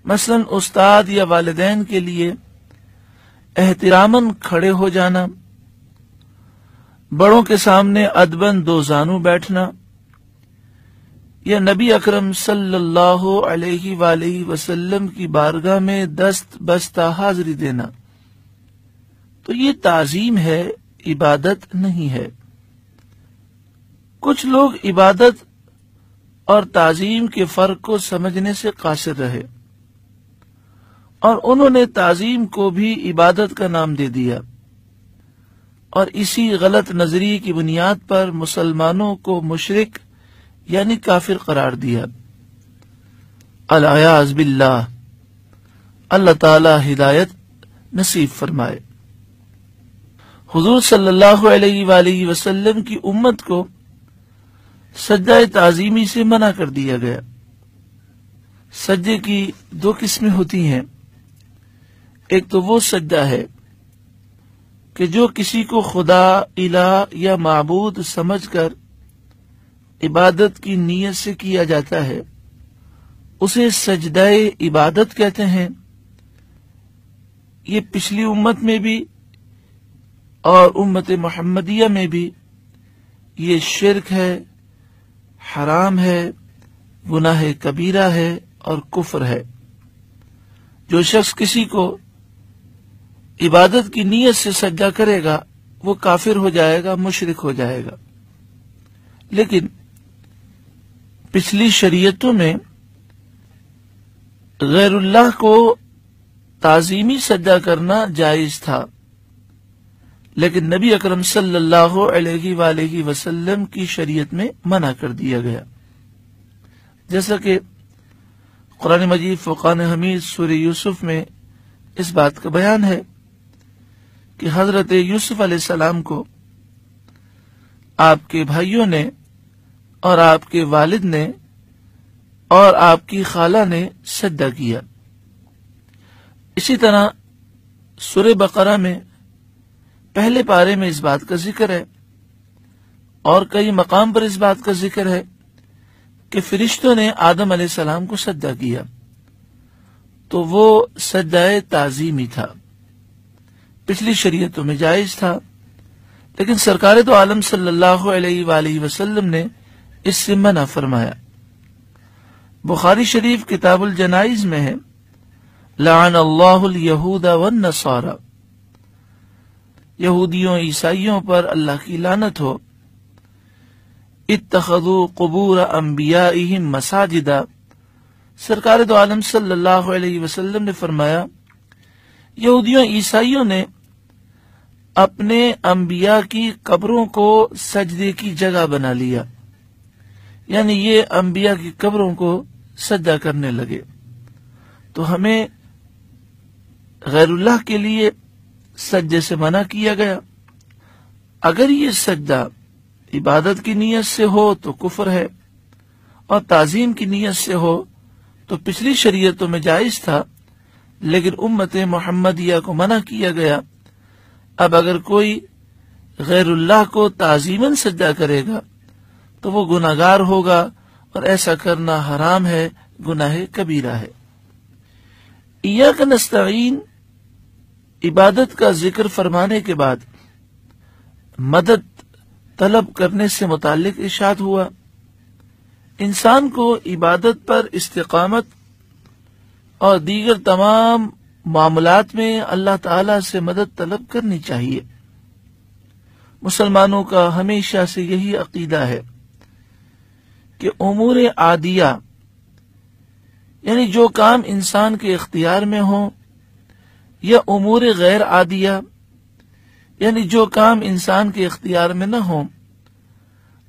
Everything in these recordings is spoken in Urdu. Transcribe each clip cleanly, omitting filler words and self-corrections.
مثلاً استاد یا والدین کے لیے احتراماً کھڑے ہو جانا، بڑوں کے سامنے ادباً دو زانو بیٹھنا، یا نبی اکرم صلی اللہ علیہ وآلہ وسلم کی بارگاہ میں دست بستہ حاضری دینا، تو یہ تعظیم ہے، عبادت نہیں ہے۔ کچھ لوگ عبادت اور تعظیم کے فرق کو سمجھنے سے قاصر رہے اور انہوں نے تعظیم کو بھی عبادت کا نام دے دیا، اور اسی غلط نظریے کی بنیاد پر مسلمانوں کو مشرک یعنی کافر قرار دیا۔ العیاذ باللہ، اللہ تعالی ہدایت نصیب فرمائے۔ حضور صلی اللہ علیہ وآلہ وسلم کی امت کو سجدہ تعظیمی سے منع کر دیا گیا۔ سجدے کی دو قسمیں ہوتی ہیں، ایک تو وہ سجدہ ہے کہ جو کسی کو خدا، الہ یا معبود سمجھ کر عبادت کی نیت سے کیا جاتا ہے، اسے سجدہ عبادت کہتے ہیں۔ یہ پچھلی امت میں بھی اور امت محمدیہ میں بھی یہ شرک ہے، حرام ہے، گناہ کبیرہ ہے اور کفر ہے۔ جو شخص کسی کو عبادت کی نیت سے سجدہ کرے گا وہ کافر ہو جائے گا، مشرک ہو جائے گا۔ لیکن پچھلی شریعتوں میں غیر اللہ کو تعظیمی سجدہ کرنا جائز تھا، لیکن نبی اکرم صلی اللہ علیہ وآلہ وسلم کی شریعت میں منع کر دیا گیا۔ جیسا کہ قرآن مجید فرقان حمید سورہ یوسف میں اس بات کا بیان ہے کہ حضرت یوسف علیہ السلام کو آپ کے بھائیوں نے اور آپ کے والد نے اور آپ کی خالہ نے سجدہ کیا۔ اسی طرح سورہ بقرہ میں پہلے پارے میں اس بات کا ذکر ہے اور کئی مقام پر اس بات کا ذکر ہے کہ فرشتوں نے آدم علیہ السلام کو سجدہ کیا، تو وہ سجدہ تعظیمی تھا، پچھلی شریعتوں میں جائز تھا، لیکن سرکار تو عالم صلی اللہ علیہ وآلہ وسلم نے اس سے منع فرمایا۔ بخاری شریف کتاب الجنائز میں ہے، لعن اللہ الیہود والنصارى، یہودیوں عیسائیوں پر اللہ کی لعنت ہو، اتخذوا قبور انبیائہم مساجدا، سرکار دو عالم صلی اللہ علیہ وسلم نے فرمایا یہودیوں عیسائیوں نے اپنے انبیاء کی قبروں کو سجدے کی جگہ بنا لیا، یعنی یہ انبیاء کی قبروں کو سجدہ کرنے لگے۔ تو ہمیں غیر اللہ کے لیے سجدے سے منع کیا گیا۔ اگر یہ سجدہ عبادت کی نیت سے ہو تو کفر ہے، اور تعظیم کی نیت سے ہو تو پچھلی شریعتوں میں جائز تھا، لیکن امت محمدیہ کو منع کیا گیا۔ اب اگر کوئی غیر اللہ کو تعظیماً سجدہ کرے گا تو وہ گناہگار ہوگا، اور ایسا کرنا حرام ہے، گناہ کبیرہ ہے۔ ایاک نستعین عبادت کا ذکر فرمانے کے بعد مدد طلب کرنے سے متعلق ارشاد ہوا۔ انسان کو عبادت پر استقامت اور دیگر تمام معاملات میں اللہ تعالی سے مدد طلب کرنی چاہیے۔ مسلمانوں کا ہمیشہ سے یہی عقیدہ ہے کہ امور عادیہ یعنی جو کام انسان کے اختیار میں ہوں، یا امور غیر عادیہ یعنی جو کام انسان کے اختیار میں نہ ہوں،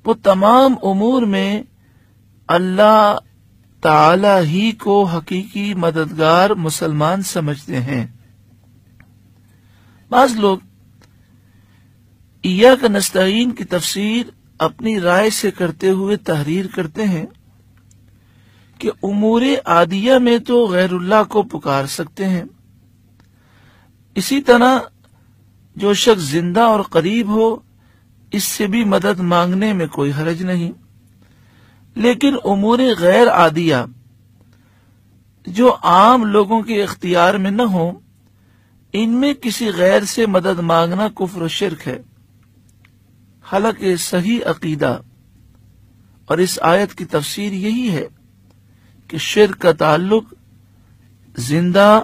وہ تمام امور میں اللہ تعالی ہی کو حقیقی مددگار مسلمان سمجھتے ہیں۔ بعض لوگ ایاک نستعین کی تفسیر اپنی رائے سے کرتے ہوئے تحریر کرتے ہیں کہ امور عادیہ میں تو غیر اللہ کو پکار سکتے ہیں، اسی طرح جو شخص زندہ اور قریب ہو اس سے بھی مدد مانگنے میں کوئی حرج نہیں، لیکن امور غیر عادیہ جو عام لوگوں کے اختیار میں نہ ہوں، ان میں کسی غیر سے مدد مانگنا کفر و شرک ہے۔ حالانکہ صحیح عقیدہ اور اس آیت کی تفسیر یہی ہے کہ شرک کا تعلق زندہ،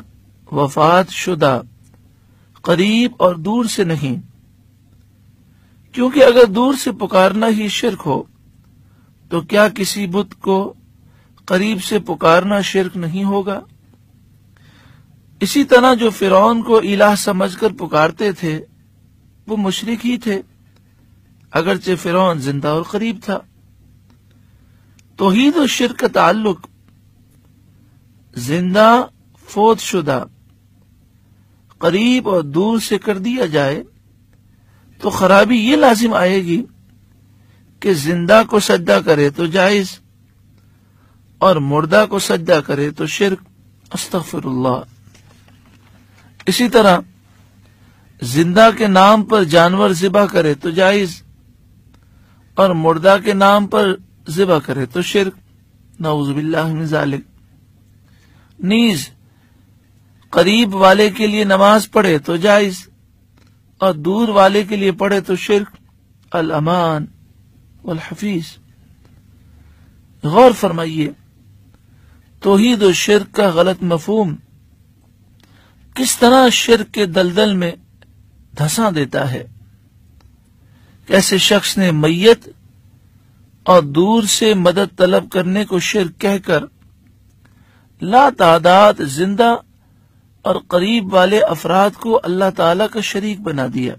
وفات شدہ، قریب اور دور سے نہیں، کیونکہ اگر دور سے پکارنا ہی شرک ہو تو کیا کسی بت کو قریب سے پکارنا شرک نہیں ہوگا؟ اسی طرح جو فرعون کو الہ سمجھ کر پکارتے تھے وہ مشرک ہی تھے، اگرچہ فرعون زندہ اور قریب تھا۔ توحید و شرک کا تعلق زندہ، فوت شدہ، قریب اور دور سے کر دیا جائے تو خرابی یہ لازم آئے گی کہ زندہ کو سجدہ کرے تو جائز اور مردہ کو سجدہ کرے تو شرک، استغفر اللہ۔ اسی طرح زندہ کے نام پر جانور ذبح کرے تو جائز اور مردہ کے نام پر ذبح کرے تو شرک، نعوذ باللہ من ذالک۔ نیز قریب والے کے لیے نماز پڑھے تو جائز اور دور والے کے لیے پڑھے تو شرک، الامان والحفیظ۔ غور فرمائیے، توحید و شرک کا غلط مفہوم کس طرح شرک کے دلدل میں دھسا دیتا ہے۔ کیسے شخص نے میت اور دور سے مدد طلب کرنے کو شرک کہہ کر لا تعداد زندہ اور قریب والے افراد کو اللہ تعالی کا شریک بنا دیا۔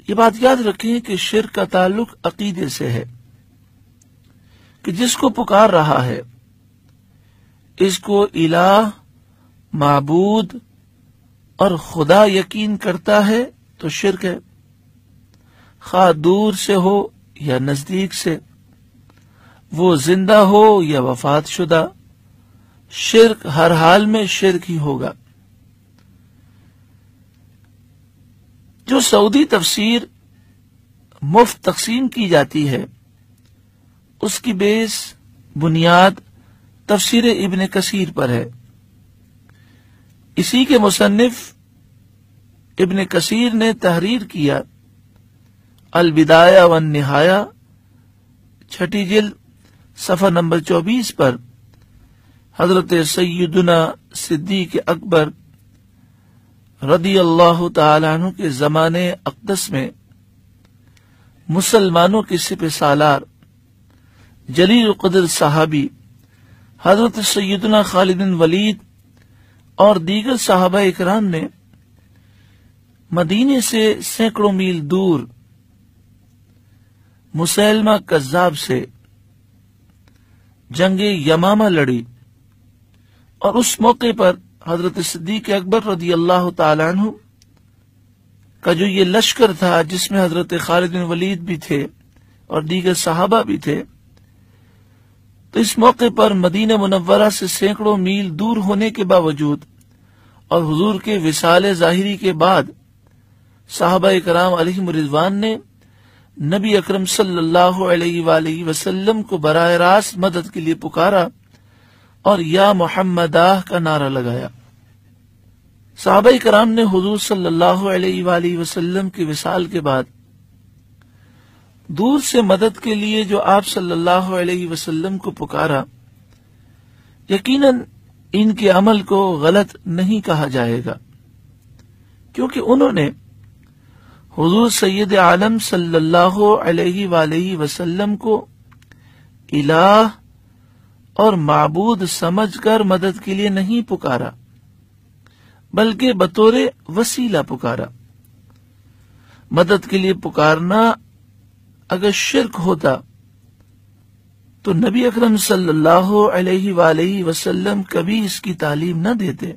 یہ بات یاد رکھیں کہ شرک کا تعلق عقیدے سے ہے کہ جس کو پکار رہا ہے اس کو الہ، معبود اور خدا یقین کرتا ہے تو شرک ہے، خواہ دور سے ہو یا نزدیک سے، وہ زندہ ہو یا وفات شدہ، شرک ہر حال میں شرک ہی ہوگا۔ جو سعودی تفسیر مفت تقسیم کی جاتی ہے اس کی بیس بنیاد تفسیر ابن کثیر پر ہے۔ اسی کے مصنف ابن کثیر نے تحریر کیا البدایہ والنہایہ، چھٹی جلد، صفحہ نمبر 24 پر حضرت سیدنا صدیق اکبر رضی اللہ تعالی عنہ کے زمانے اقدس میں مسلمانوں کے سپہ سالار جلیل قدر صحابی حضرت سیدنا خالد بن ولید اور دیگر صحابہ اکرام نے مدینے سے سینکڑوں میل دور مسیلمہ کذاب سے جنگ یمامہ لڑی، اور اس موقع پر حضرت صدیق اکبر رضی اللہ تعالی عنہ کا جو یہ لشکر تھا جس میں حضرت خالد بن ولید بھی تھے اور دیگر صحابہ بھی تھے، تو اس موقع پر مدینہ منورہ سے سینکڑوں میل دور ہونے کے باوجود اور حضور کے وصال ظاہری کے بعد صحابہ کرام علیہم رضوان نے نبی اکرم صلی اللہ علیہ وآلہ وسلم کو براہ راست مدد کے لیے پکارا اور یا محمد کا نعرہ لگایا۔ صحابہ کرام نے حضور صلی اللہ علیہ وآلہ وسلم کے وصال کے بعد دور سے مدد کے لیے جو آپ صلی اللہ علیہ وسلم کو پکارا، یقیناً ان کے عمل کو غلط نہیں کہا جائے گا، کیونکہ انہوں نے حضور سید عالم صلی اللہ علیہ وآلہ وسلم کو الہ اور معبود سمجھ کر مدد کے لیے نہیں پکارا، بلکہ بطور وسیلہ پکارا۔ مدد کے لیے پکارنا اگر شرک ہوتا تو نبی اکرم صلی اللہ علیہ وآلہ وسلم کبھی اس کی تعلیم نہ دیتے۔